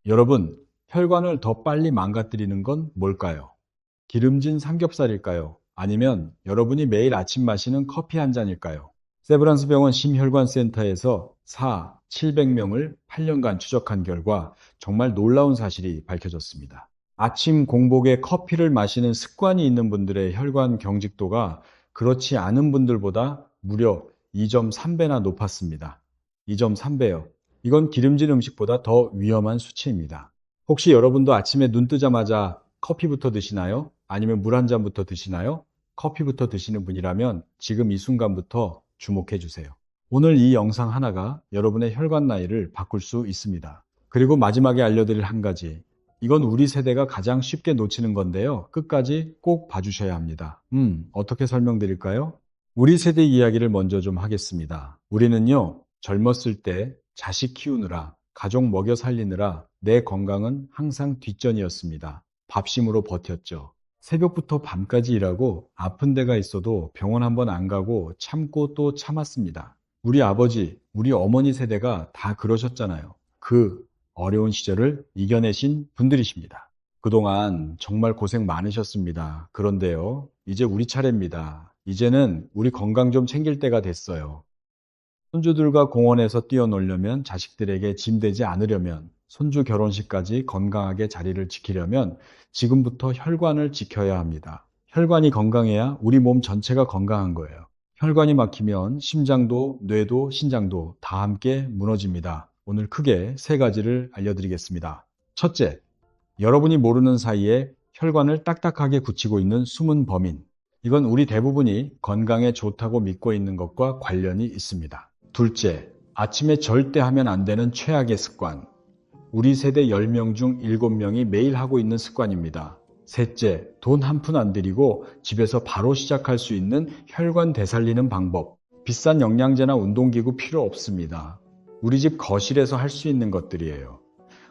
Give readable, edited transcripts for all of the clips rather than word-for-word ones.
여러분, 혈관을 더 빨리 망가뜨리는 건 뭘까요? 기름진 삼겹살일까요? 아니면 여러분이 매일 아침 마시는 커피 한 잔일까요? 세브란스 병원 심혈관센터에서 700명을 8년간 추적한 결과 정말 놀라운 사실이 밝혀졌습니다. 아침 공복에 커피를 마시는 습관이 있는 분들의 혈관 경직도가 그렇지 않은 분들보다 무려 2.3배나 높았습니다. 2.3배요. 이건 기름진 음식보다 더 위험한 수치입니다. 혹시 여러분도 아침에 눈 뜨자마자 커피부터 드시나요? 아니면 물 한 잔부터 드시나요? 커피부터 드시는 분이라면 지금 이 순간부터 주목해 주세요. 오늘 이 영상 하나가 여러분의 혈관 나이를 바꿀 수 있습니다. 그리고 마지막에 알려드릴 한 가지. 이건 우리 세대가 가장 쉽게 놓치는 건데요. 끝까지 꼭 봐주셔야 합니다. 어떻게 설명드릴까요? 우리 세대 이야기를 먼저 좀 하겠습니다. 우리는요, 젊었을 때 자식 키우느라, 가족 먹여 살리느라 내 건강은 항상 뒷전이었습니다. 밥심으로 버텼죠. 새벽부터 밤까지 일하고 아픈 데가 있어도 병원 한번 안 가고 참고 또 참았습니다. 우리 아버지, 우리 어머니 세대가 다 그러셨잖아요. 그 어려운 시절을 이겨내신 분들이십니다. 그동안 정말 고생 많으셨습니다. 그런데요, 이제 우리 차례입니다. 이제는 우리 건강 좀 챙길 때가 됐어요. 손주들과 공원에서 뛰어놀려면, 자식들에게 짐 되지 않으려면, 손주 결혼식까지 건강하게 자리를 지키려면 지금부터 혈관을 지켜야 합니다. 혈관이 건강해야 우리 몸 전체가 건강한 거예요. 혈관이 막히면 심장도, 뇌도, 신장도 다 함께 무너집니다. 오늘 크게 세 가지를 알려드리겠습니다. 첫째, 여러분이 모르는 사이에 혈관을 딱딱하게 굳히고 있는 숨은 범인. 이건 우리 대부분이 건강에 좋다고 믿고 있는 것과 관련이 있습니다. 둘째, 아침에 절대 하면 안 되는 최악의 습관. 우리 세대 10명 중 7명이 매일 하고 있는 습관입니다. 셋째, 돈 한 푼 안 들이고 집에서 바로 시작할 수 있는 혈관 되살리는 방법. 비싼 영양제나 운동기구 필요 없습니다. 우리 집 거실에서 할 수 있는 것들이에요.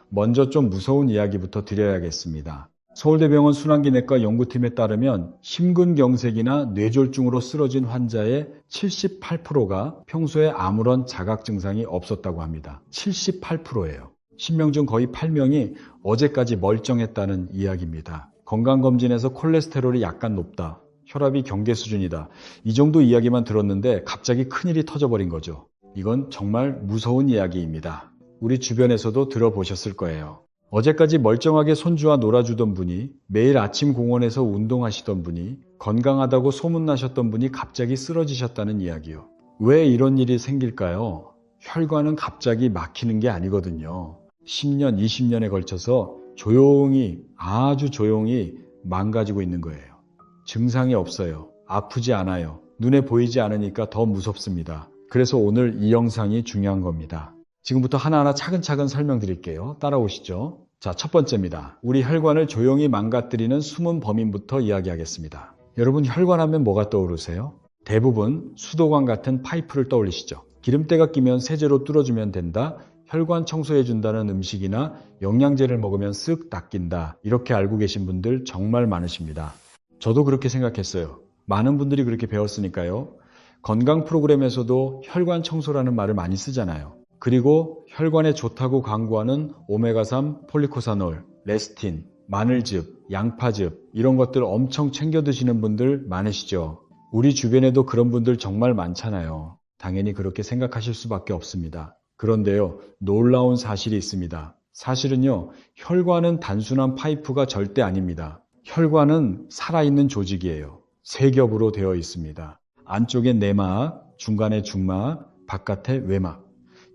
먼저 좀 무서운 이야기부터 드려야겠습니다. 서울대병원 순환기내과 연구팀에 따르면 심근경색이나 뇌졸중으로 쓰러진 환자의 78%가 평소에 아무런 자각 증상이 없었다고 합니다. 78%예요. 10명 중 거의 8명이 어제까지 멀쩡했다는 이야기입니다. 건강검진에서 콜레스테롤이 약간 높다, 혈압이 경계 수준이다, 이 정도 이야기만 들었는데 갑자기 큰일이 터져버린 거죠. 이건 정말 무서운 이야기입니다. 우리 주변에서도 들어보셨을 거예요. 어제까지 멀쩡하게 손주와 놀아주던 분이, 매일 아침 공원에서 운동하시던 분이, 건강하다고 소문나셨던 분이 갑자기 쓰러지셨다는 이야기요. 왜 이런 일이 생길까요? 혈관은 갑자기 막히는 게 아니거든요. 10년, 20년에 걸쳐서 조용히, 아주 조용히 망가지고 있는 거예요. 증상이 없어요. 아프지 않아요. 눈에 보이지 않으니까 더 무섭습니다. 그래서 오늘 이 영상이 중요한 겁니다. 지금부터 하나하나 차근차근 설명드릴게요. 따라오시죠. 자, 첫 번째입니다. 우리 혈관을 조용히 망가뜨리는 숨은 범인부터 이야기하겠습니다. 여러분, 혈관하면 뭐가 떠오르세요? 대부분 수도관 같은 파이프를 떠올리시죠. 기름때가 끼면 세제로 뚫어주면 된다, 혈관 청소해준다는 음식이나 영양제를 먹으면 쓱 닦인다, 이렇게 알고 계신 분들 정말 많으십니다. 저도 그렇게 생각했어요. 많은 분들이 그렇게 배웠으니까요. 건강 프로그램에서도 혈관 청소라는 말을 많이 쓰잖아요. 그리고 혈관에 좋다고 광고하는 오메가3, 폴리코사놀, 레스틴, 마늘즙, 양파즙, 이런 것들 엄청 챙겨 드시는 분들 많으시죠. 우리 주변에도 그런 분들 정말 많잖아요. 당연히 그렇게 생각하실 수밖에 없습니다. 그런데요, 놀라운 사실이 있습니다. 사실은요, 혈관은 단순한 파이프가 절대 아닙니다. 혈관은 살아있는 조직이에요. 세 겹으로 되어 있습니다. 안쪽에 내막, 중간에 중막, 바깥에 외막.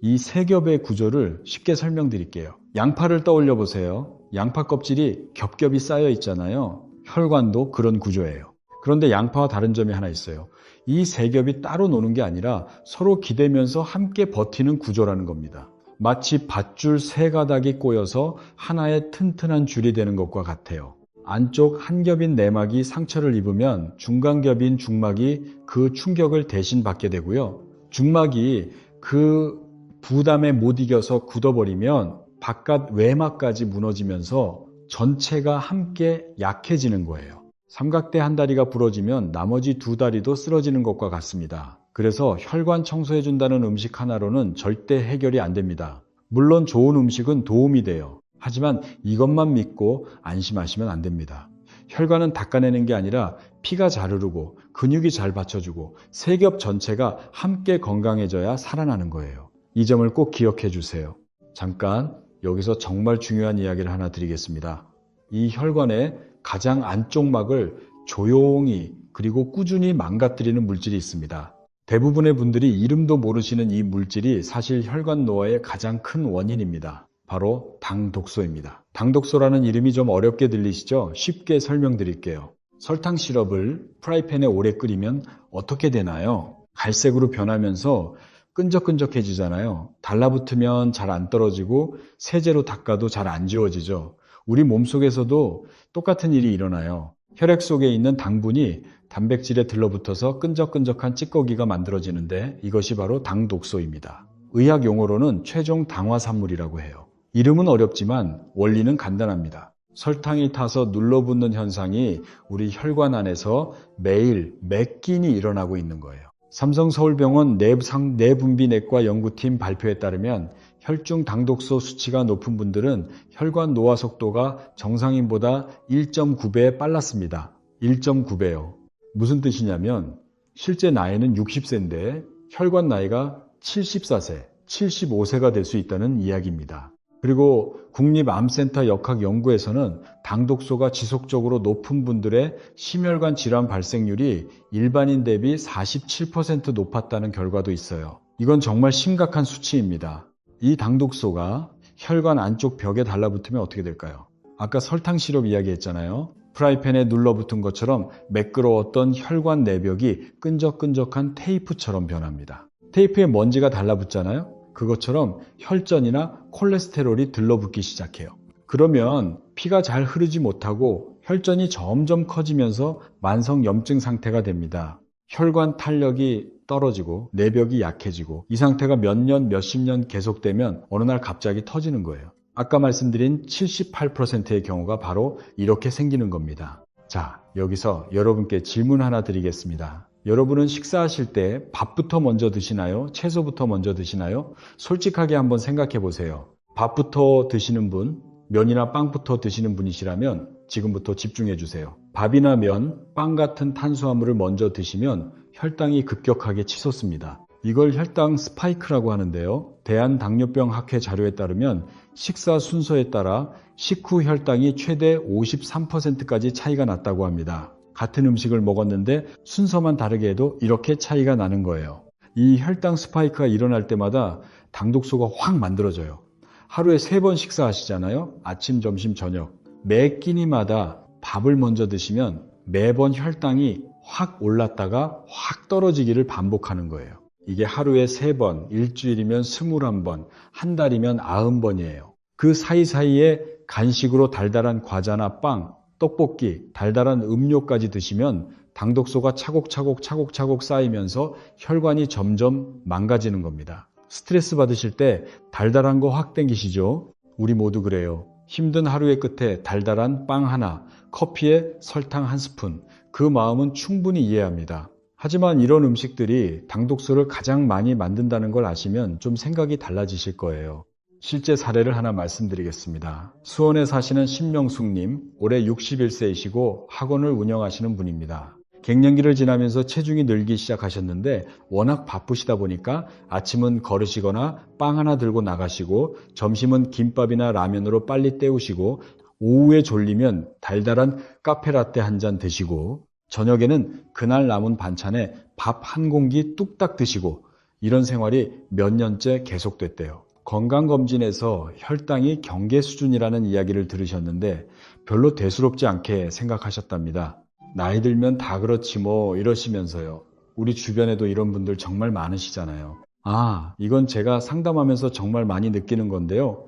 이 세 겹의 구조를 쉽게 설명드릴게요. 양파를 떠올려 보세요. 양파 껍질이 겹겹이 쌓여 있잖아요. 혈관도 그런 구조예요. 그런데 양파와 다른 점이 하나 있어요. 이 세 겹이 따로 노는 게 아니라 서로 기대면서 함께 버티는 구조라는 겁니다. 마치 밧줄 세 가닥이 꼬여서 하나의 튼튼한 줄이 되는 것과 같아요. 안쪽 한 겹인 내막이 상처를 입으면 중간 겹인 중막이 그 충격을 대신 받게 되고요. 중막이 그 부담에 못 이겨서 굳어버리면 바깥 외막까지 무너지면서 전체가 함께 약해지는 거예요. 삼각대 한 다리가 부러지면 나머지 두 다리도 쓰러지는 것과 같습니다. 그래서 혈관 청소해준다는 음식 하나로는 절대 해결이 안 됩니다. 물론 좋은 음식은 도움이 돼요. 하지만 이것만 믿고 안심하시면 안 됩니다. 혈관은 닦아내는 게 아니라 피가 잘 흐르고 근육이 잘 받쳐주고 세겹 전체가 함께 건강해져야 살아나는 거예요. 이 점을 꼭 기억해 주세요. 잠깐 여기서 정말 중요한 이야기를 하나 드리겠습니다. 이 혈관의 가장 안쪽 막을 조용히 그리고 꾸준히 망가뜨리는 물질이 있습니다. 대부분의 분들이 이름도 모르시는 이 물질이 사실 혈관 노화의 가장 큰 원인입니다. 바로 당독소입니다. 당독소라는 이름이 좀 어렵게 들리시죠? 쉽게 설명드릴게요. 설탕 시럽을 프라이팬에 오래 끓이면 어떻게 되나요? 갈색으로 변하면서 끈적끈적해지잖아요. 달라붙으면 잘 안 떨어지고 세제로 닦아도 잘 안 지워지죠. 우리 몸속에서도 똑같은 일이 일어나요. 혈액 속에 있는 당분이 단백질에 들러붙어서 끈적끈적한 찌꺼기가 만들어지는데 이것이 바로 당독소입니다. 의학 용어로는 최종 당화산물이라고 해요. 이름은 어렵지만 원리는 간단합니다. 설탕이 타서 눌러붙는 현상이 우리 혈관 안에서 매일 몇 끼니 일어나고 있는 거예요. 삼성서울병원 내분비내과 연구팀 발표에 따르면 혈중 당독소 수치가 높은 분들은 혈관 노화 속도가 정상인보다 1.9배 빨랐습니다. 1.9배요. 무슨 뜻이냐면 실제 나이는 60세인데 혈관 나이가 74세, 75세가 될 수 있다는 이야기입니다. 그리고 국립암센터 역학연구에서는 당독소가 지속적으로 높은 분들의 심혈관 질환 발생률이 일반인 대비 47% 높았다는 결과도 있어요. 이건 정말 심각한 수치입니다. 이 당독소가 혈관 안쪽 벽에 달라붙으면 어떻게 될까요? 아까 설탕 시럽 이야기했잖아요. 프라이팬에 눌러붙은 것처럼 매끄러웠던 혈관 내벽이 끈적끈적한 테이프처럼 변합니다. 테이프에 먼지가 달라붙잖아요. 그것처럼 혈전이나 콜레스테롤이 들러붙기 시작해요. 그러면 피가 잘 흐르지 못하고 혈전이 점점 커지면서 만성 염증 상태가 됩니다. 혈관 탄력이 떨어지고 내벽이 약해지고 이 상태가 몇 년, 몇십 년 계속되면 어느 날 갑자기 터지는 거예요. 아까 말씀드린 78%의 경우가 바로 이렇게 생기는 겁니다. 자, 여기서 여러분께 질문 하나 드리겠습니다. 여러분은 식사하실 때 밥부터 먼저 드시나요? 채소부터 먼저 드시나요? 솔직하게 한번 생각해 보세요. 밥부터 드시는 분, 면이나 빵부터 드시는 분이시라면 지금부터 집중해 주세요. 밥이나 면, 빵 같은 탄수화물을 먼저 드시면 혈당이 급격하게 치솟습니다. 이걸 혈당 스파이크라고 하는데요. 대한당뇨병학회 자료에 따르면 식사 순서에 따라 식후 혈당이 최대 53%까지 차이가 났다고 합니다. 같은 음식을 먹었는데 순서만 다르게 해도 이렇게 차이가 나는 거예요. 이 혈당 스파이크가 일어날 때마다 당독소가 확 만들어져요. 하루에 3번 식사하시잖아요. 아침, 점심, 저녁. 매 끼니마다 밥을 먼저 드시면 매번 혈당이 확 올랐다가 확 떨어지기를 반복하는 거예요. 이게 하루에 3번, 일주일이면 21번, 한 달이면 90번이에요. 그 사이사이에 간식으로 달달한 과자나 빵, 떡볶이, 달달한 음료까지 드시면 당독소가 차곡차곡 쌓이면서 혈관이 점점 망가지는 겁니다. 스트레스 받으실 때 달달한 거 확 땡기시죠? 우리 모두 그래요. 힘든 하루의 끝에 달달한 빵 하나, 커피에 설탕 한 스푼, 그 마음은 충분히 이해합니다. 하지만 이런 음식들이 당독소를 가장 많이 만든다는 걸 아시면 좀 생각이 달라지실 거예요. 실제 사례를 하나 말씀드리겠습니다. 수원에 사시는 신명숙님, 올해 61세이시고 학원을 운영하시는 분입니다. 갱년기를 지나면서 체중이 늘기 시작하셨는데 워낙 바쁘시다 보니까 아침은 걸으시거나 빵 하나 들고 나가시고 점심은 김밥이나 라면으로 빨리 때우시고 오후에 졸리면 달달한 카페라떼 한 잔 드시고 저녁에는 그날 남은 반찬에 밥 한 공기 뚝딱 드시고 이런 생활이 몇 년째 계속됐대요. 건강검진에서 혈당이 경계 수준이라는 이야기를 들으셨는데 별로 대수롭지 않게 생각하셨답니다. 나이 들면 다 그렇지 뭐 이러시면서요. 우리 주변에도 이런 분들 정말 많으시잖아요. 이건 제가 상담하면서 정말 많이 느끼는 건데요.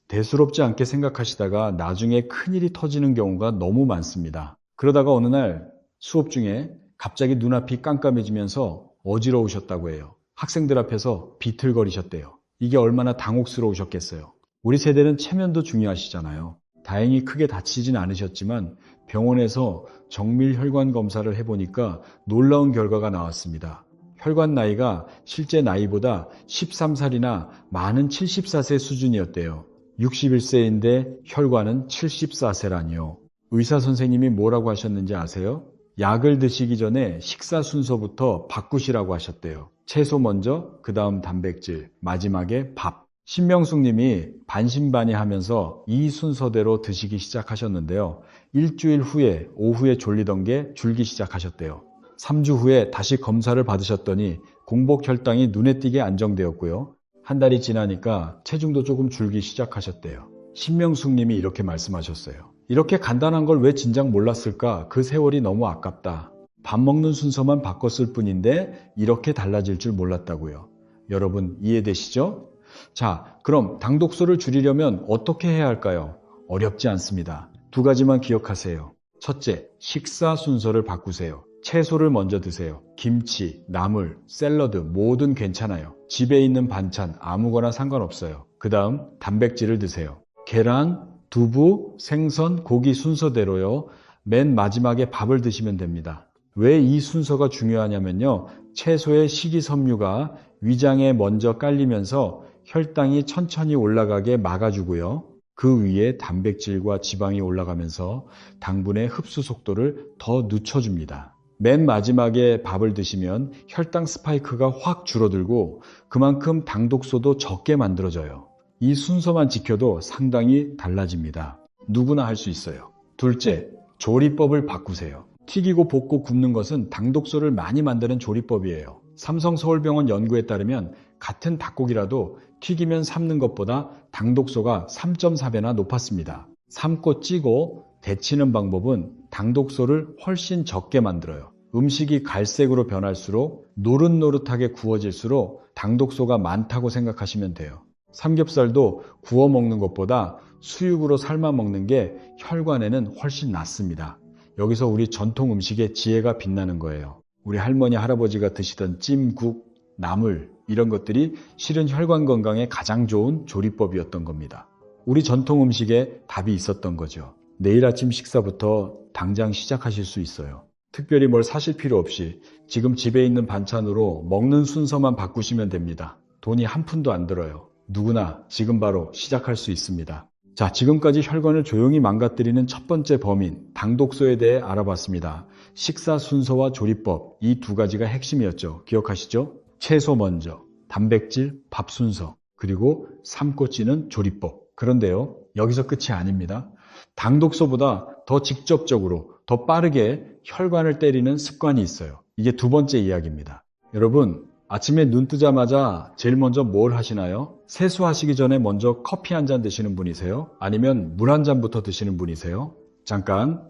대수롭지 않게 생각하시다가 나중에 큰일이 터지는 경우가 너무 많습니다. 그러다가 어느 날 수업 중에 갑자기 눈앞이 깜깜해지면서 어지러우셨다고 해요. 학생들 앞에서 비틀거리셨대요. 이게 얼마나 당혹스러우셨겠어요. 우리 세대는 체면도 중요하시잖아요. 다행히 크게 다치진 않으셨지만 병원에서 정밀 혈관 검사를 해보니까 놀라운 결과가 나왔습니다. 혈관 나이가 실제 나이보다 13살이나 많은 74세 수준이었대요. 61세인데 혈관은 74세라니요. 의사 선생님이 뭐라고 하셨는지 아세요? 약을 드시기 전에 식사 순서부터 바꾸시라고 하셨대요. 채소 먼저, 그 다음 단백질, 마지막에 밥. 신명숙 님이 반신반의하면서 이 순서대로 드시기 시작하셨는데요. 일주일 후에 오후에 졸리던 게 줄기 시작하셨대요. 3주 후에 다시 검사를 받으셨더니 공복 혈당이 눈에 띄게 안정되었고요. 한 달이 지나니까 체중도 조금 줄기 시작하셨대요. 신명숙 님이 이렇게 말씀하셨어요. 이렇게 간단한 걸 왜 진작 몰랐을까? 그 세월이 너무 아깝다. 밥 먹는 순서만 바꿨을 뿐인데 이렇게 달라질 줄 몰랐다고요. 여러분 이해되시죠? 자, 그럼 당독소를 줄이려면 어떻게 해야 할까요? 어렵지 않습니다. 두 가지만 기억하세요. 첫째, 식사 순서를 바꾸세요. 채소를 먼저 드세요. 김치, 나물, 샐러드 뭐든 괜찮아요. 집에 있는 반찬 아무거나 상관없어요. 그 다음 단백질을 드세요. 계란, 두부, 생선, 고기 순서대로요. 맨 마지막에 밥을 드시면 됩니다. 왜 이 순서가 중요하냐면요. 채소의 식이섬유가 위장에 먼저 깔리면서 혈당이 천천히 올라가게 막아주고요. 그 위에 단백질과 지방이 올라가면서 당분의 흡수 속도를 더 늦춰줍니다. 맨 마지막에 밥을 드시면 혈당 스파이크가 확 줄어들고 그만큼 당독소도 적게 만들어져요. 이 순서만 지켜도 상당히 달라집니다. 누구나 할 수 있어요. 둘째, 조리법을 바꾸세요. 튀기고 볶고 굽는 것은 당독소를 많이 만드는 조리법이에요. 삼성서울병원 연구에 따르면 같은 닭고기라도 튀기면 삶는 것보다 당독소가 3.4배나 높았습니다. 삶고 찌고 데치는 방법은 당독소를 훨씬 적게 만들어요. 음식이 갈색으로 변할수록 노릇노릇하게 구워질수록 당독소가 많다고 생각하시면 돼요. 삼겹살도 구워 먹는 것보다 수육으로 삶아 먹는 게 혈관에는 훨씬 낫습니다. 여기서 우리 전통 음식의 지혜가 빛나는 거예요. 우리 할머니, 할아버지가 드시던 찜, 국, 나물 이런 것들이 실은 혈관 건강에 가장 좋은 조리법이었던 겁니다. 우리 전통 음식에 답이 있었던 거죠. 내일 아침 식사부터 당장 시작하실 수 있어요. 특별히 뭘 사실 필요 없이 지금 집에 있는 반찬으로 먹는 순서만 바꾸시면 됩니다. 돈이 한 푼도 안 들어요. 누구나 지금 바로 시작할 수 있습니다. 자, 지금까지 혈관을 조용히 망가뜨리는 첫 번째 범인, 당독소에 대해 알아봤습니다. 식사 순서와 조리법, 이 두 가지가 핵심이었죠. 기억하시죠? 채소 먼저, 단백질, 밥 순서, 그리고 삶고 찌는 조리법. 그런데요, 여기서 끝이 아닙니다. 당독소보다 더 직접적으로, 더 빠르게 혈관을 때리는 습관이 있어요. 이게 두 번째 이야기입니다. 여러분, 아침에 눈 뜨자마자 제일 먼저 뭘 하시나요? 세수하시기 전에 먼저 커피 한 잔 드시는 분이세요? 아니면 물 한 잔부터 드시는 분이세요? 잠깐,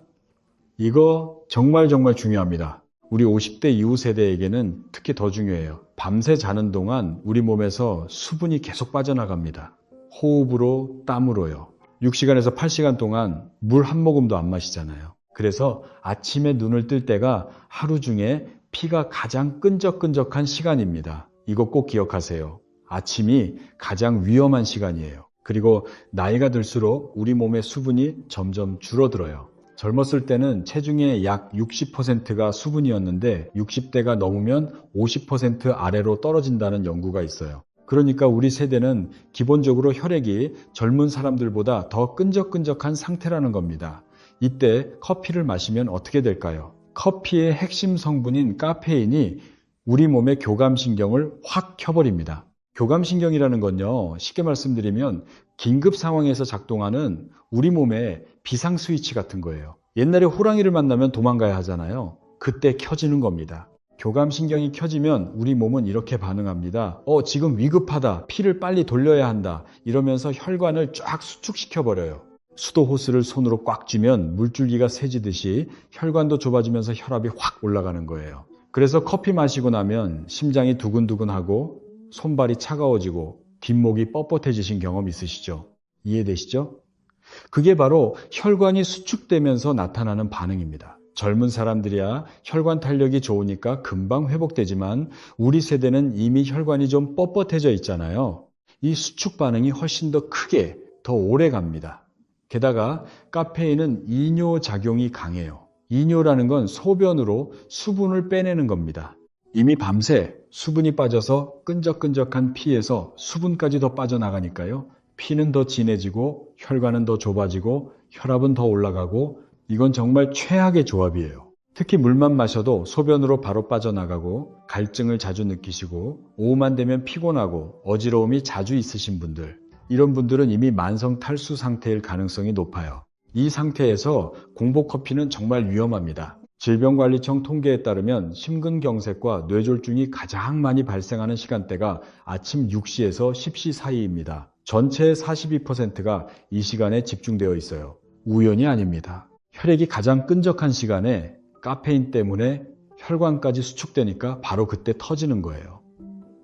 이거 정말 중요합니다. 우리 50대 이후 세대에게는 특히 더 중요해요. 밤새 자는 동안 우리 몸에서 수분이 계속 빠져나갑니다. 호흡으로, 땀으로요. 6시간에서 8시간 동안 물 한 모금도 안 마시잖아요. 그래서 아침에 눈을 뜰 때가 하루 중에 피가 가장 끈적끈적한 시간입니다. 이거 꼭 기억하세요. 아침이 가장 위험한 시간이에요. 그리고 나이가 들수록 우리 몸의 수분이 점점 줄어들어요. 젊었을 때는 체중의 약 60%가 수분이었는데 60대가 넘으면 50% 아래로 떨어진다는 연구가 있어요. 그러니까 우리 세대는 기본적으로 혈액이 젊은 사람들보다 더 끈적끈적한 상태라는 겁니다. 이때 커피를 마시면 어떻게 될까요? 커피의 핵심 성분인 카페인이 우리 몸의 교감신경을 확 켜버립니다. 교감신경이라는 건요, 쉽게 말씀드리면 긴급 상황에서 작동하는 우리 몸의 비상 스위치 같은 거예요. 옛날에 호랑이를 만나면 도망가야 하잖아요. 그때 켜지는 겁니다. 교감신경이 켜지면 우리 몸은 이렇게 반응합니다. 지금 위급하다. 피를 빨리 돌려야 한다. 이러면서 혈관을 쫙 수축시켜버려요. 수도 호스를 손으로 꽉 쥐면 물줄기가 세지듯이 혈관도 좁아지면서 혈압이 확 올라가는 거예요. 그래서 커피 마시고 나면 심장이 두근두근하고 손발이 차가워지고 뒷목이 뻣뻣해지신 경험 있으시죠? 이해되시죠? 그게 바로 혈관이 수축되면서 나타나는 반응입니다. 젊은 사람들이야 혈관 탄력이 좋으니까 금방 회복되지만 우리 세대는 이미 혈관이 좀 뻣뻣해져 있잖아요. 이 수축 반응이 훨씬 더 크게, 더 오래 갑니다. 게다가 카페인은 이뇨작용이 강해요. 이뇨라는 건 소변으로 수분을 빼내는 겁니다. 이미 밤새 수분이 빠져서 끈적끈적한 피에서 수분까지 더 빠져나가니까요. 피는 더 진해지고 혈관은 더 좁아지고 혈압은 더 올라가고 이건 정말 최악의 조합이에요. 특히 물만 마셔도 소변으로 바로 빠져나가고 갈증을 자주 느끼시고 오후만 되면 피곤하고 어지러움이 자주 있으신 분들, 이런 분들은 이미 만성 탈수 상태일 가능성이 높아요. 이 상태에서 공복커피는 정말 위험합니다. 질병관리청 통계에 따르면 심근경색과 뇌졸중이 가장 많이 발생하는 시간대가 아침 6시에서 10시 사이입니다. 전체의 42%가 이 시간에 집중되어 있어요. 우연이 아닙니다. 혈액이 가장 끈적한 시간에 카페인 때문에 혈관까지 수축되니까 바로 그때 터지는 거예요.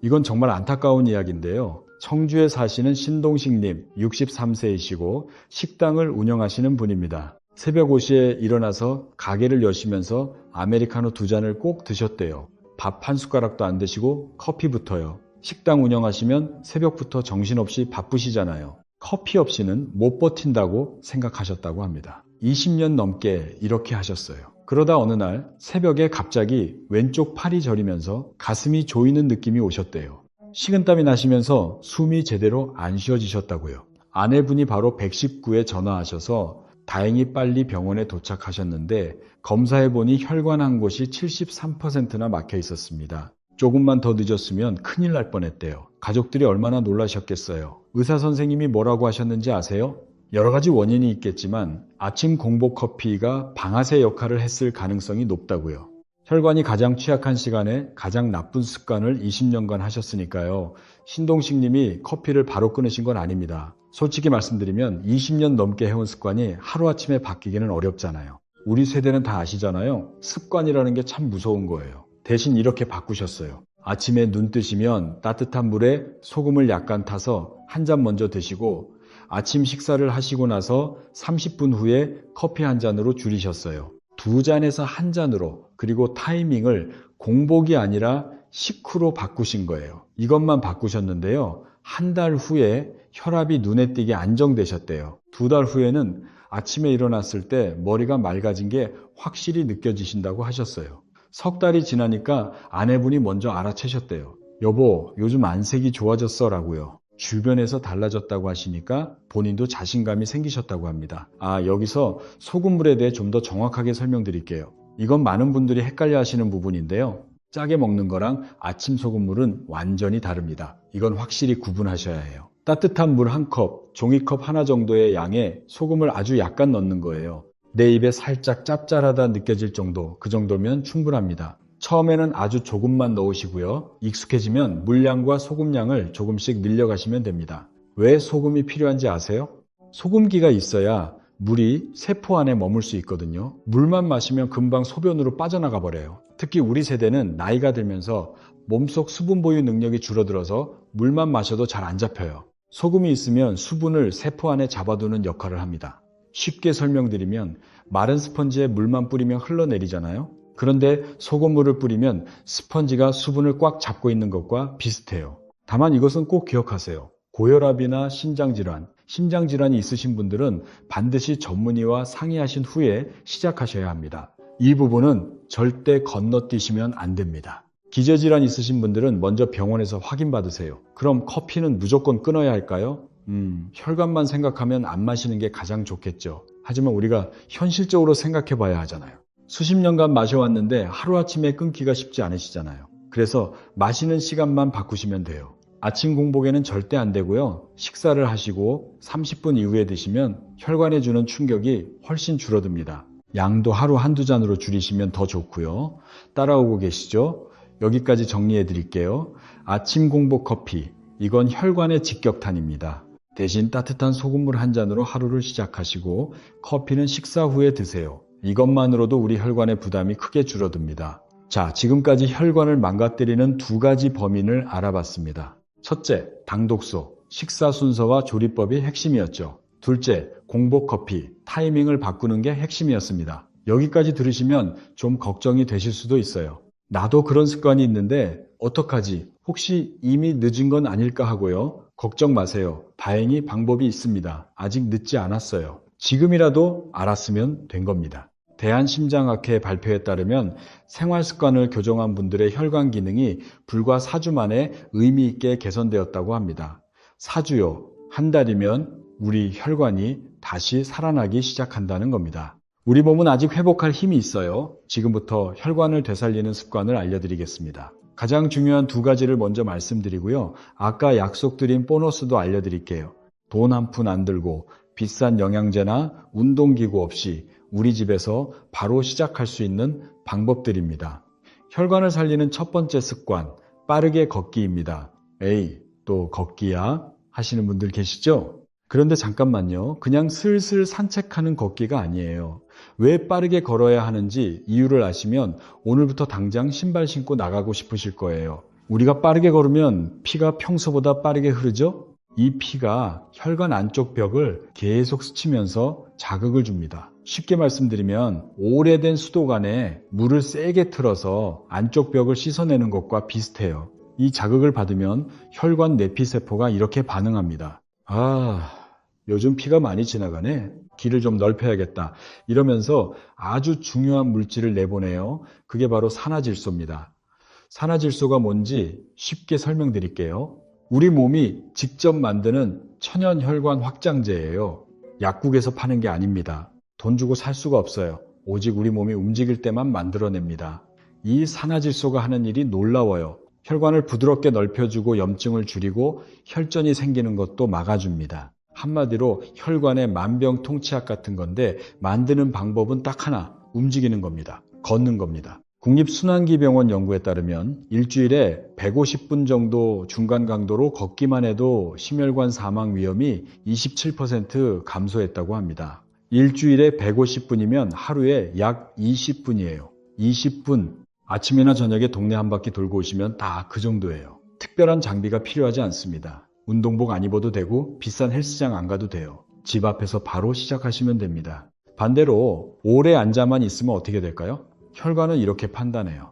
이건 정말 안타까운 이야기인데요. 청주에 사시는 신동식님 63세이시고 식당을 운영하시는 분입니다. 새벽 5시에 일어나서 가게를 여시면서 아메리카노 2잔을 꼭 드셨대요. 밥 한 숟가락도 안 드시고 커피부터요. 식당 운영하시면 새벽부터 정신없이 바쁘시잖아요. 커피 없이는 못 버틴다고 생각하셨다고 합니다. 20년 넘게 이렇게 하셨어요. 그러다 어느 날 새벽에 갑자기 왼쪽 팔이 저리면서 가슴이 조이는 느낌이 오셨대요. 식은땀이 나시면서 숨이 제대로 안 쉬어지셨다고요. 아내분이 바로 119에 전화하셔서 다행히 빨리 병원에 도착하셨는데 검사해보니 혈관 한 곳이 73%나 막혀 있었습니다. 조금만 더 늦었으면 큰일 날 뻔했대요. 가족들이 얼마나 놀라셨겠어요. 의사 선생님이 뭐라고 하셨는지 아세요? 여러 가지 원인이 있겠지만 아침 공복 커피가 방아쇠 역할을 했을 가능성이 높다고요. 혈관이 가장 취약한 시간에 가장 나쁜 습관을 20년간 하셨으니까요. 신동식 님이 커피를 바로 끊으신 건 아닙니다. 솔직히 말씀드리면 20년 넘게 해온 습관이 하루아침에 바뀌기는 어렵잖아요. 우리 세대는 다 아시잖아요. 습관이라는 게 참 무서운 거예요. 대신 이렇게 바꾸셨어요. 아침에 눈 뜨시면 따뜻한 물에 소금을 약간 타서 한 잔 먼저 드시고 아침 식사를 하시고 나서 30분 후에 커피 한 잔으로 줄이셨어요. 2잔에서 한 잔으로, 그리고 타이밍을 공복이 아니라 식후로 바꾸신 거예요. 이것만 바꾸셨는데요. 한 달 후에 혈압이 눈에 띄게 안정되셨대요. 2달 후에는 아침에 일어났을 때 머리가 맑아진 게 확실히 느껴지신다고 하셨어요. 석 달이 지나니까 아내분이 먼저 알아채셨대요. 여보, 요즘 안색이 좋아졌어 라고요. 주변에서 달라졌다고 하시니까 본인도 자신감이 생기셨다고 합니다. 여기서 소금물에 대해 좀 더 정확하게 설명드릴게요. 이건 많은 분들이 헷갈려 하시는 부분인데요. 짜게 먹는 거랑 아침 소금물은 완전히 다릅니다. 이건 확실히 구분하셔야 해요. 따뜻한 물 한 컵, 종이컵 하나 정도의 양에 소금을 아주 약간 넣는 거예요. 내 입에 살짝 짭짤하다 느껴질 정도, 그 정도면 충분합니다. 처음에는 아주 조금만 넣으시고요. 익숙해지면 물량과 소금량을 조금씩 늘려가시면 됩니다. 왜 소금이 필요한지 아세요? 소금기가 있어야 물이 세포 안에 머물 수 있거든요. 물만 마시면 금방 소변으로 빠져나가 버려요. 특히 우리 세대는 나이가 들면서 몸속 수분 보유 능력이 줄어들어서 물만 마셔도 잘 안 잡혀요. 소금이 있으면 수분을 세포 안에 잡아두는 역할을 합니다. 쉽게 설명드리면 마른 스펀지에 물만 뿌리면 흘러내리잖아요. 그런데 소금물을 뿌리면 스펀지가 수분을 꽉 잡고 있는 것과 비슷해요. 다만 이것은 꼭 기억하세요. 고혈압이나 심장질환, 심장질환이 있으신 분들은 반드시 전문의와 상의하신 후에 시작하셔야 합니다. 이 부분은 절대 건너뛰시면 안 됩니다. 기저질환 있으신 분들은 먼저 병원에서 확인받으세요. 그럼 커피는 무조건 끊어야 할까요? 혈관만 생각하면 안 마시는 게 가장 좋겠죠. 하지만 우리가 현실적으로 생각해 봐야 하잖아요. 수십 년간 마셔왔는데 하루아침에 끊기가 쉽지 않으시잖아요. 그래서 마시는 시간만 바꾸시면 돼요. 아침 공복에는 절대 안 되고요. 식사를 하시고 30분 이후에 드시면 혈관에 주는 충격이 훨씬 줄어듭니다. 양도 하루 한두 잔으로 줄이시면 더 좋고요. 따라오고 계시죠? 여기까지 정리해 드릴게요. 아침 공복 커피, 이건 혈관의 직격탄입니다. 대신 따뜻한 소금물 한 잔으로 하루를 시작하시고 커피는 식사 후에 드세요. 이것만으로도 우리 혈관의 부담이 크게 줄어듭니다. 자, 지금까지 혈관을 망가뜨리는 2가지 범인을 알아봤습니다. 첫째, 당독소, 식사 순서와 조리법이 핵심이었죠. 둘째, 공복 커피, 타이밍을 바꾸는 게 핵심이었습니다. 여기까지 들으시면 좀 걱정이 되실 수도 있어요. 나도 그런 습관이 있는데 어떡하지? 혹시 이미 늦은 건 아닐까 하고요. 걱정 마세요. 다행히 방법이 있습니다. 아직 늦지 않았어요. 지금이라도 알았으면 된 겁니다. 대한심장학회 발표에 따르면 생활습관을 교정한 분들의 혈관 기능이 불과 4주 만에 의미 있게 개선되었다고 합니다. 4주요. 한 달이면 우리 혈관이 다시 살아나기 시작한다는 겁니다. 우리 몸은 아직 회복할 힘이 있어요. 지금부터 혈관을 되살리는 습관을 알려드리겠습니다. 가장 중요한 두 가지를 먼저 말씀드리고요. 아까 약속드린 보너스도 알려드릴게요. 돈 한 푼 안 들고 비싼 영양제나 운동기구 없이 우리 집에서 바로 시작할 수 있는 방법들입니다. 혈관을 살리는 첫 번째 습관, 빠르게 걷기입니다. 에이, 또 걷기야? 하시는 분들 계시죠? 그런데 잠깐만요. 그냥 슬슬 산책하는 걷기가 아니에요. 왜 빠르게 걸어야 하는지 이유를 아시면 오늘부터 당장 신발 신고 나가고 싶으실 거예요. 우리가 빠르게 걸으면 피가 평소보다 빠르게 흐르죠? 이 피가 혈관 안쪽 벽을 계속 스치면서 자극을 줍니다. 쉽게 말씀드리면 오래된 수도관에 물을 세게 틀어서 안쪽 벽을 씻어내는 것과 비슷해요. 이 자극을 받으면 혈관 내피세포가 이렇게 반응합니다. 아, 요즘 피가 많이 지나가네. 길을 좀 넓혀야겠다. 이러면서 아주 중요한 물질을 내보내요. 그게 바로 산화질소입니다. 산화질소가 뭔지 쉽게 설명드릴게요. 우리 몸이 직접 만드는 천연 혈관 확장제예요. 약국에서 파는 게 아닙니다. 돈 주고 살 수가 없어요. 오직 우리 몸이 움직일 때만 만들어냅니다. 이 산화질소가 하는 일이 놀라워요. 혈관을 부드럽게 넓혀주고 염증을 줄이고 혈전이 생기는 것도 막아줍니다. 한마디로 혈관의 만병통치약 같은 건데 만드는 방법은 딱 하나, 움직이는 겁니다. 걷는 겁니다. 국립순환기병원 연구에 따르면 일주일에 150분 정도 중간 강도로 걷기만 해도 심혈관 사망 위험이 27% 감소했다고 합니다. 일주일에 150분이면 하루에 약 20분이에요. 20분. 아침이나 저녁에 동네 한 바퀴 돌고 오시면 다 그 정도예요. 특별한 장비가 필요하지 않습니다. 운동복 안 입어도 되고 비싼 헬스장 안 가도 돼요. 집 앞에서 바로 시작하시면 됩니다. 반대로 오래 앉아만 있으면 어떻게 될까요? 혈관은 이렇게 판단해요.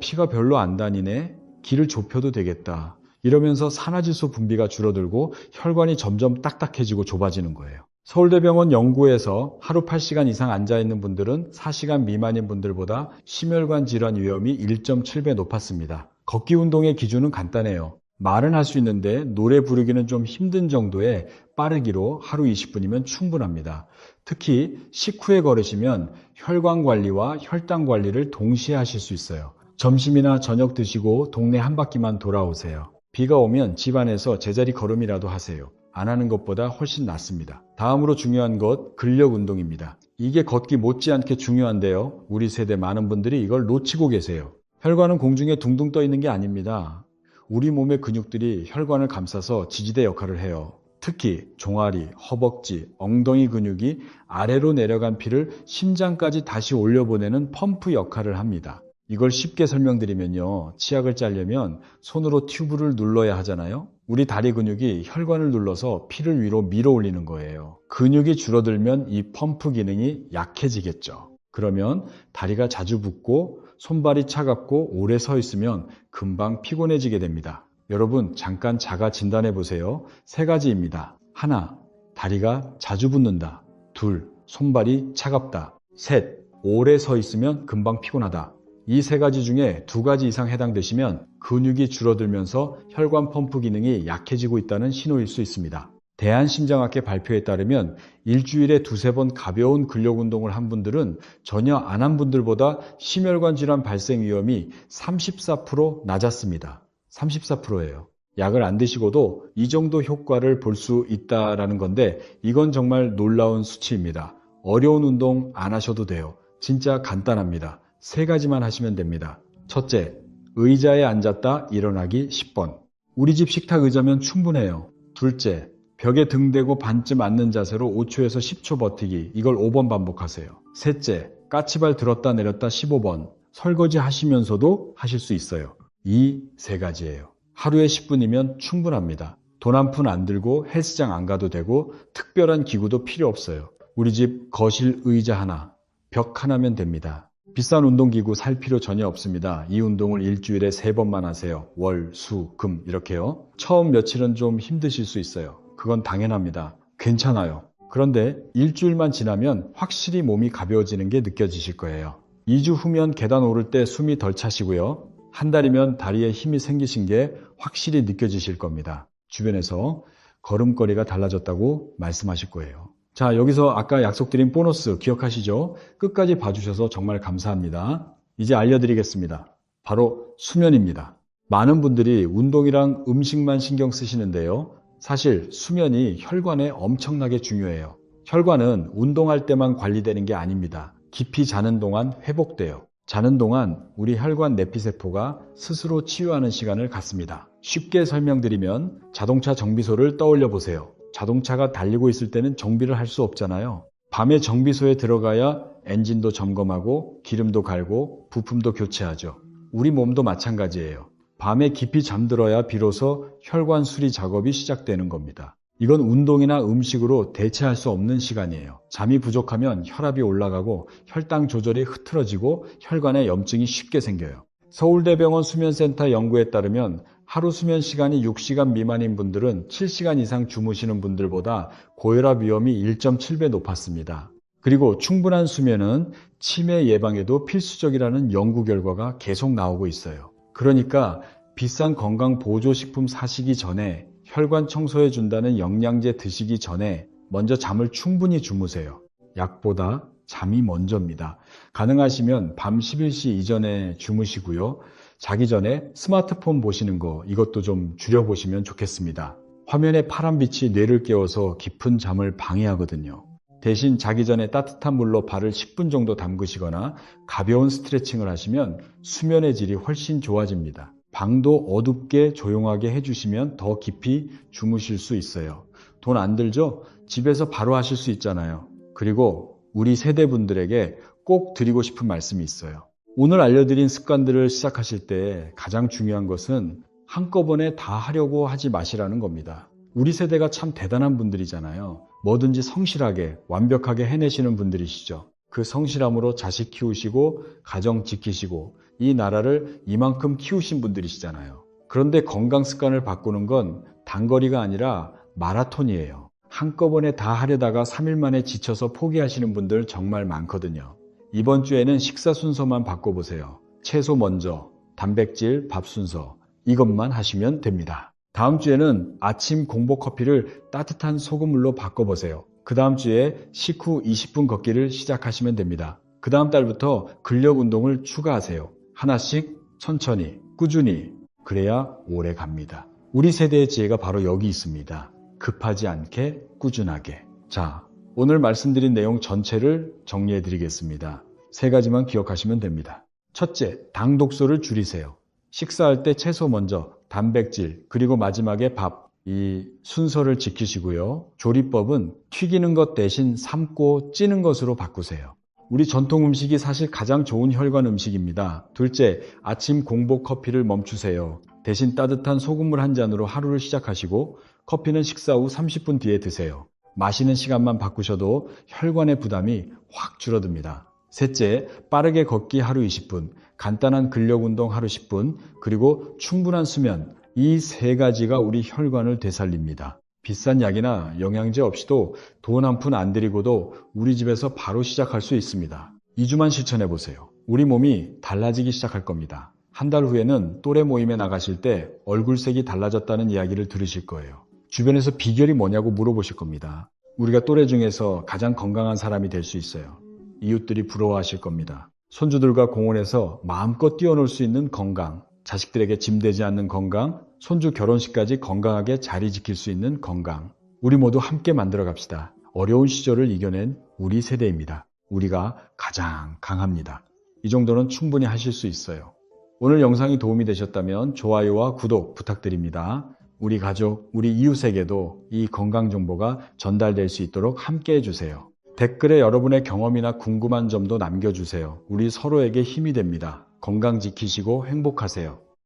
피가 별로 안 다니네. 길을 좁혀도 되겠다. 이러면서 산화질소 분비가 줄어들고 혈관이 점점 딱딱해지고 좁아지는 거예요. 서울대병원 연구에서 하루 8시간 이상 앉아있는 분들은 4시간 미만인 분들보다 심혈관 질환 위험이 1.7배 높았습니다. 걷기 운동의 기준은 간단해요. 말은 할 수 있는데 노래 부르기는 좀 힘든 정도의 빠르기로 하루 20분이면 충분합니다. 특히 식후에 걸으시면 혈관 관리와 혈당 관리를 동시에 하실 수 있어요. 점심이나 저녁 드시고 동네 한 바퀴만 돌아오세요. 비가 오면 집 안에서 제자리 걸음이라도 하세요. 안 하는 것보다 훨씬 낫습니다. 다음으로 중요한 것, 근력 운동입니다. 이게 걷기 못지않게 중요한데요. 우리 세대 많은 분들이 이걸 놓치고 계세요. 혈관은 공중에 둥둥 떠 있는 게 아닙니다. 우리 몸의 근육들이 혈관을 감싸서 지지대 역할을 해요. 특히 종아리, 허벅지, 엉덩이 근육이 아래로 내려간 피를 심장까지 다시 올려보내는 펌프 역할을 합니다. 이걸 쉽게 설명드리면요. 치약을 짜려면 손으로 튜브를 눌러야 하잖아요. 우리 다리 근육이 혈관을 눌러서 피를 위로 밀어 올리는 거예요. 근육이 줄어들면 이 펌프 기능이 약해지겠죠. 그러면 다리가 자주 붓고 손발이 차갑고 오래 서 있으면 금방 피곤해지게 됩니다. 여러분 잠깐 자가 진단해 보세요. 3가지입니다. 하나, 다리가 자주 붓는다. 둘, 손발이 차갑다. 셋, 오래 서 있으면 금방 피곤하다. 이 3가지 중에 2가지 이상 해당되시면 근육이 줄어들면서 혈관 펌프 기능이 약해지고 있다는 신호일 수 있습니다. 대한심장학회 발표에 따르면 일주일에 2-3번 가벼운 근력 운동을 한 분들은 전혀 안 한 분들보다 심혈관 질환 발생 위험이 34% 낮았습니다. 34%예요. 약을 안 드시고도 이 정도 효과를 볼 수 있다는 건데 이건 정말 놀라운 수치입니다. 어려운 운동 안 하셔도 돼요. 진짜 간단합니다. 3가지만 하시면 됩니다. 첫째, 의자에 앉았다 일어나기 10번. 우리 집 식탁 의자면 충분해요. 둘째, 벽에 등 대고 반쯤 앉는 자세로 5초에서 10초 버티기. 이걸 5번 반복하세요. 셋째, 까치발 들었다 내렸다 15번. 설거지 하시면서도 하실 수 있어요. 이 3가지예요. 하루에 10분이면 충분합니다. 돈 한 푼 안 들고 헬스장 안 가도 되고 특별한 기구도 필요 없어요. 우리 집 거실 의자 하나, 벽 하나면 됩니다. 비싼 운동기구 살 필요 전혀 없습니다. 이 운동을 일주일에 3번만 하세요. 월, 수, 금 이렇게요. 처음 며칠은 좀 힘드실 수 있어요. 그건 당연합니다. 괜찮아요. 그런데 일주일만 지나면 확실히 몸이 가벼워지는 게 느껴지실 거예요. 2주 후면 계단 오를 때 숨이 덜 차시고요. 한 달이면 다리에 힘이 생기신 게 확실히 느껴지실 겁니다. 주변에서 걸음걸이가 달라졌다고 말씀하실 거예요. 자, 여기서 아까 약속드린 보너스 기억하시죠? 끝까지 봐주셔서 정말 감사합니다. 이제 알려드리겠습니다. 바로 수면입니다. 많은 분들이 운동이랑 음식만 신경 쓰시는데요. 사실 수면이 혈관에 엄청나게 중요해요. 혈관은 운동할 때만 관리되는 게 아닙니다. 깊이 자는 동안 회복돼요. 자는 동안 우리 혈관 내피세포가 스스로 치유하는 시간을 갖습니다. 쉽게 설명드리면 자동차 정비소를 떠올려 보세요. 자동차가 달리고 있을 때는 정비를 할 수 없잖아요. 밤에 정비소에 들어가야 엔진도 점검하고 기름도 갈고 부품도 교체하죠. 우리 몸도 마찬가지예요. 밤에 깊이 잠들어야 비로소 혈관 수리 작업이 시작되는 겁니다. 이건 운동이나 음식으로 대체할 수 없는 시간이에요. 잠이 부족하면 혈압이 올라가고 혈당 조절이 흐트러지고 혈관에 염증이 쉽게 생겨요. 서울대병원 수면센터 연구에 따르면 하루 수면 시간이 6시간 미만인 분들은 7시간 이상 주무시는 분들보다 고혈압 위험이 1.7배 높았습니다. 그리고 충분한 수면은 치매 예방에도 필수적이라는 연구 결과가 계속 나오고 있어요. 그러니까 비싼 건강보조식품 사시기 전에 혈관 청소해 준다는 영양제 드시기 전에 먼저 잠을 충분히 주무세요. 약보다 잠이 먼저입니다. 가능하시면 밤 11시 이전에 주무시고요. 자기 전에 스마트폰 보시는 거 이것도 좀 줄여보시면 좋겠습니다. 화면의 파란빛이 뇌를 깨워서 깊은 잠을 방해하거든요. 대신 자기 전에 따뜻한 물로 발을 10분 정도 담그시거나 가벼운 스트레칭을 하시면 수면의 질이 훨씬 좋아집니다. 방도 어둡게 조용하게 해주시면 더 깊이 주무실 수 있어요. 돈 안 들죠? 집에서 바로 하실 수 있잖아요. 그리고 우리 세대분들에게 꼭 드리고 싶은 말씀이 있어요. 오늘 알려드린 습관들을 시작하실 때 가장 중요한 것은 한꺼번에 다 하려고 하지 마시라는 겁니다. 우리 세대가 참 대단한 분들이잖아요. 뭐든지 성실하게 완벽하게 해내시는 분들이시죠. 그 성실함으로 자식 키우시고 가정 지키시고 이 나라를 이만큼 키우신 분들이시잖아요. 그런데 건강 습관을 바꾸는 건 단거리가 아니라 마라톤이에요. 한꺼번에 다 하려다가 3일 만에 지쳐서 포기하시는 분들 정말 많거든요. 이번 주에는 식사 순서만 바꿔보세요. 채소 먼저, 단백질, 밥 순서 이것만 하시면 됩니다. 다음 주에는 아침 공복 커피를 따뜻한 소금물로 바꿔보세요. 그 다음 주에 식후 20분 걷기를 시작하시면 됩니다. 그 다음 달부터 근력 운동을 추가하세요. 하나씩 천천히 꾸준히 그래야 오래 갑니다. 우리 세대의 지혜가 바로 여기 있습니다. 급하지 않게 꾸준하게. 자, 오늘 말씀드린 내용 전체를 정리해 드리겠습니다. 3가지만 기억하시면 됩니다. 첫째, 당 독소를 줄이세요. 식사할 때 채소 먼저, 단백질, 그리고 마지막에 밥. 이 순서를 지키시고요. 조리법은 튀기는 것 대신 삶고 찌는 것으로 바꾸세요. 우리 전통 음식이 사실 가장 좋은 혈관 음식입니다. 둘째, 아침 공복 커피를 멈추세요. 대신 따뜻한 소금물 한 잔으로 하루를 시작하시고 커피는 식사 후 30분 뒤에 드세요. 마시는 시간만 바꾸셔도 혈관의 부담이 확 줄어듭니다. 셋째, 빠르게 걷기 하루 20분, 간단한 근력 운동 하루 10분, 그리고 충분한 수면. 이 3가지가 우리 혈관을 되살립니다. 비싼 약이나 영양제 없이도 돈 한 푼 안 들이고도 우리 집에서 바로 시작할 수 있습니다. 2주만 실천해 보세요. 우리 몸이 달라지기 시작할 겁니다. 한 달 후에는 또래 모임에 나가실 때 얼굴색이 달라졌다는 이야기를 들으실 거예요. 주변에서 비결이 뭐냐고 물어보실 겁니다. 우리가 또래 중에서 가장 건강한 사람이 될 수 있어요. 이웃들이 부러워하실 겁니다. 손주들과 공원에서 마음껏 뛰어놀 수 있는 건강, 자식들에게 짐되지 않는 건강, 손주 결혼식까지 건강하게 자리 지킬 수 있는 건강. 우리 모두 함께 만들어 갑시다. 어려운 시절을 이겨낸 우리 세대입니다. 우리가 가장 강합니다. 이 정도는 충분히 하실 수 있어요. 오늘 영상이 도움이 되셨다면 좋아요와 구독 부탁드립니다. 우리 가족, 우리 이웃에게도 이 건강 정보가 전달될 수 있도록 함께 해주세요. 댓글에 여러분의 경험이나 궁금한 점도 남겨주세요. 우리 서로에게 힘이 됩니다. 건강 지키시고 행복하세요.